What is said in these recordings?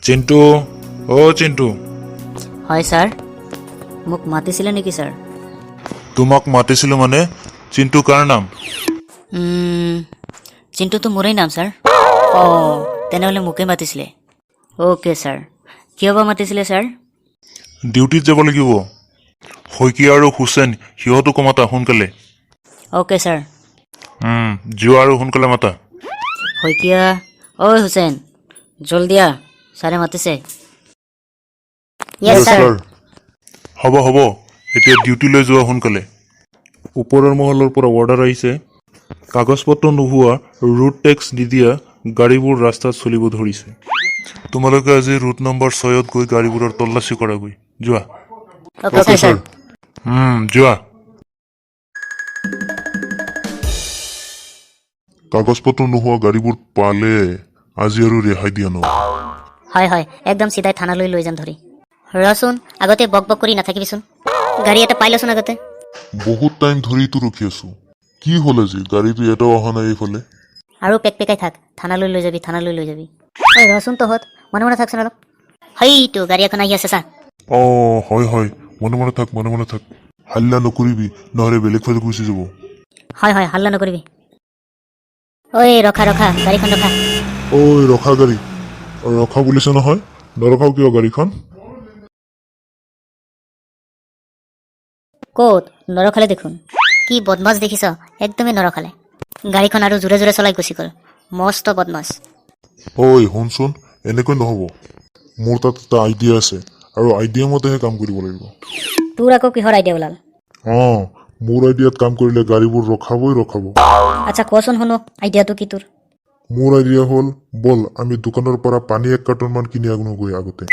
চিন্টু চিন্টু হয় স্যাৰ মোক মাতিছিলে নেকি স্যাৰ তোমাক মাতিছিলোঁ মানে চিন্টু কাৰ নাম চিন্টুটো মোৰেই নাম স্যাৰ তেনেহ'লে মোকেই মাতিছিলে অ'কে স্যাৰ কিয় বা মাতিছিলে স্যাৰ ডিউটিত যাব লাগিব শইকীয়া আৰু হুছেইন সিহঁতকো মাতা সোনকালে অ'কে স্যাৰ যোৱা আৰু সোনকালে মাতা শইকীয়া ঐ হুছেইন জলদিয়া ছাৰে মাতিছে Yes, sir. হ'ব এতিয়া ডিউটিলৈ যোৱা সোনকালে ওপৰৰ মহলৰ পৰা অৰ্ডাৰ আহিছে কাগজ পত্ৰ নোহোৱা ৰুট টেক্স নিদিয়া গাড়ীবোৰ ৰাস্তাত চলিব ধৰিছে তোমালোকে আজি ৰুট নম্বৰ 6ত গৈ গাড়ীবোৰৰ তল্লাচী কৰাগৈ যোৱা অ'কে স্যাৰ যোৱা কাগজ পত্ৰ নোহোৱা গাড়ীবোৰ পালে আজি আৰু ৰেহাই দিয়া নহয় হয় একদম চিধাই থানালৈ লৈ যাম ধৰি ৰচোন আগতে বক কৰি নাথাকিবিচোন গাড়ী এটা পাই লচোন আগতে বহুত টাইম ধৰিতো ৰখি আছো কি হ'ল আজি গাড়ীটো এটাও অহা নাই এইফালে আৰু পেকপেকাই থাক থানালৈ লৈ যাবি ঐ ৰচোন তহঁত মনে থাকচোন অলপ সেইটো গাড়ী এখন আহি আছে চা হয় মনে থাক হাল্লা নকৰিবি নহ'লে বেলেগ ফালে গুচি যাব হয় হাল্লা নকৰিবি ঐ ৰখা গাড়ীখন ৰখা ৰখা গাড়ী ৰখা বুলিছে নহয় নৰখাও কিয় গাড়ীখন ক'ত নৰখালে দেখোন কি বদমাছ দেখিছ একদমেই নৰখালে গাড়ীখন আৰু জোৰে চলাই গুচি গ'ল মস্ত বদমাছ শুনচোন এনেকৈ নহ'ব মোৰ তাত এটা আইডিয়া আছে আৰু আইডিয়া মতেহে কাম কৰিব লাগিব তোৰ আকৌ কিহৰ আইডিয়া ওলাল মোৰ আইডিয়াত কাম কৰিলে গাড়ীবোৰ ৰখাব আচ্ছা কচোন শুনো আইডিয়াটো কি তোৰ মোৰ আইডিয়া হ'ল বল আমি দোকানৰ পৰা পানী 1 কাৰ্টনমান কিনি আনোগৈ আগতে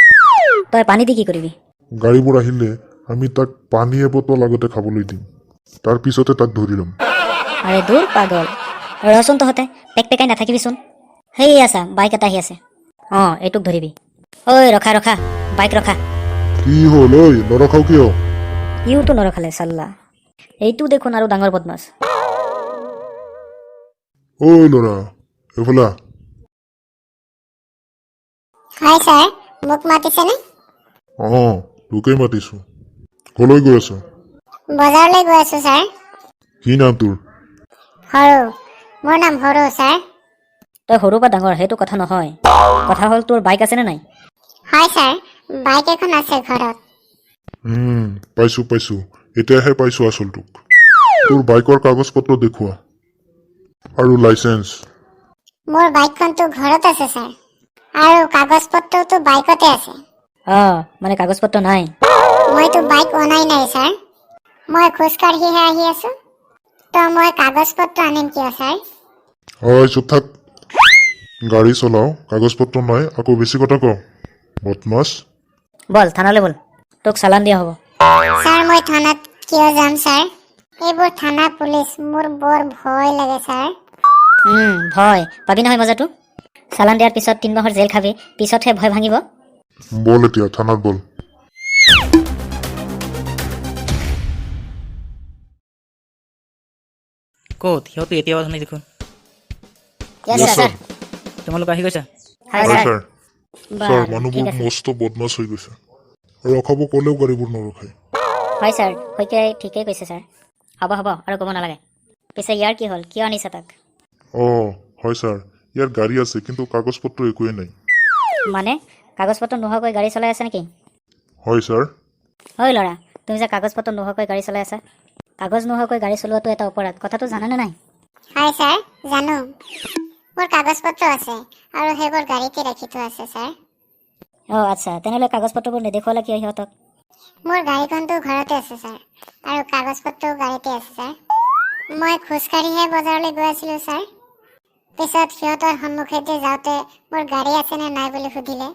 তই পানী দি কি কৰিবি গাড়ীবোৰ আহিলে আমি তাক পানী এবটল আগতে খাবলৈ দিম তাৰ পিছতে তাক ধৰি ল'ম আৰে দূৰ পাগল ৰচোন তহঁতে পেকপেকাই নাথাকিবিচোন সেই আছা বাইক এটা আহি আছে এইটোক ধৰিবি ঐ ৰখা বাইক ৰখা কি হ'ল নৰখাও কিয় ইউতো নৰখালে চাল্লা এইটো দেখোন আৰু ডাঙৰ বদমাছ ল'ৰা এইফালে হয় স্যাৰ মোক মাতিছেনে তোকেই মাতিছো কলৈ গৈ আছ বজাৰলৈ গৈ আছো স্যাৰ কি নাম তোৰ সৰু মোৰ নাম সৰু স্যাৰ তই সৰু বা ডাঙৰ সেইটো কথা নহয় কথা হ'ল তোৰ বাইক আছেনে নাই হয় স্যাৰ বাইক এখন আছে ঘৰত পাইছো এতিয়াহে পাইছো আচলটোক তোৰ বাইকৰ কাগজ পত্ৰ দেখুওৱা আৰু লাইচেন্স মোৰ বাইকখনতো ঘৰত আছে স্যাৰ আৰু কাগজ পত্ৰটো বাইকতে আছে মানে কাগজ পত্ৰ নাই মইতো বাইক অনাই নাই স্যাৰ মই খোজকাঢ়িহে আহি আছো তো মই কাগজ পত্ৰ আনিম কিয় স্যাৰ চুপ থাক গাড়ী চলাও কাগজ পত্ৰ নাই আকৌ বেছি কথা ক বদমাছ বল থানালৈ বল তোক চালান দিয়া হ'ব স্যাৰ মই থানাত কিয় যাম স্যাৰ এইবোৰ থানা পুলিচ মোৰ বৰ ভয় লাগে স্যাৰ ভয় পাবি নহয় মজাটো চালান দিয়াৰ পিছত 3 মাহৰ জেল খাবি পিছতহে ভয় ভাঙিব বল এতিয়া থানাত বল ক'ত সিহঁতো এতিয়া অহা নাই দেখোন তোমালোক আহি গৈছা ছাৰ মানুহবোৰ মস্ত বদমাছ হৈ গৈছে ৰখাব ক'লেও গাড়ীবোৰ নৰখায় হয় ছাৰ শইকীয়াই ঠিকেই কৈছে ছাৰ হ'ব আৰু ক'ব নালাগে পিছে ইয়াৰ কি হ'ল কিয় আনিছা তাক হয় ছাৰ ইয়াৰ গাড়ী আছে কিন্তু কাগজ পত্ৰ একোৱেই নাই মানে কাগজ পত্ৰ নোহোৱাকৈ গাড়ী চলাই আছে নেকি হয় ছাৰ ঐ ল'ৰা তুমি যে কাগজ পত্ৰ নোহোৱাকৈ গাড়ী চলাই আছা কাগজ নোহোৱাকৈ গাড়ী চলোৱাটো এটা অপৰাধ কথাটো জানানে নাই হয় স্যাৰ জানো মোৰ কাগজ পত্ৰ আছে আৰু সেইবোৰ গাড়ীতে ৰাখি থোৱা আছে স্যাৰ আচ্ছা তেনেহ'লে কাগজ পত্ৰবোৰ নেদেখুৱালে কিয় সিহঁতক মোৰ গাড়ীখনতো ঘৰতে আছে স্যাৰ আৰু কাগজ পত্ৰও গাড়ীতে আছে স্যাৰ মই খোজকাঢ়িহে বজাৰলৈ গৈ আছিলো স্যাৰ পিছত সিহঁতৰ সন্মুখেদি যাওঁতে মোৰ গাড়ী আছেনে নাই বুলি সুধিলে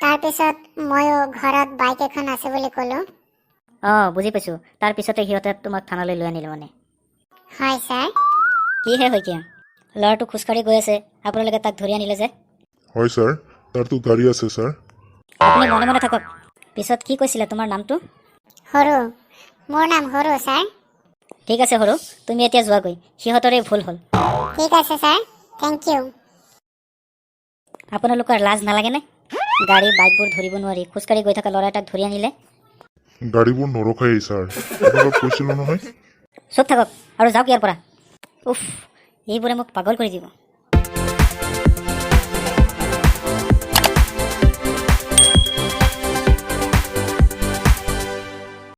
তাৰপিছত ময়ো ঘৰত বাইক এখন আছে বুলি ক'লো বুজি পাইছোঁ তাৰ পিছতে সিহঁতে তোমাক থানালৈ লৈ আনিলে মানে হয় স্যাৰ কিহে শইকীয়া ল'ৰাটো খোজকাঢ়ি গৈ আছে আপোনালোকে তাক ধৰি আনিলে যে হয় ছাৰ তাৰতো গাড়ী আছে ছাৰ আপুনি মনে থাকক পিছত কি কৈছিলে তোমাৰ নামটো সৰু মোৰ নাম সৰু ছাৰ ঠিক আছে সৰু তুমি এতিয়া যোৱাগৈ সিহঁতৰে ভুল হ'ল ঠিক আছে ছাৰ থেংক ইউ আপোনালোকৰ লাজ নালাগেনে গাড়ী বাইকবোৰ ধৰিব নোৱাৰি খোজকাঢ়ি গৈ থকা ল'ৰা এটাক ধৰি আনিলে গাড়ীবোৰ নৰখাই ছাৰ আপোনালোকক কৈছিলোঁ নহয় চুপ থাকক আৰু যাওক ইয়াৰ পৰা উফ এইবোৰে মোক পাগল কৰি দিব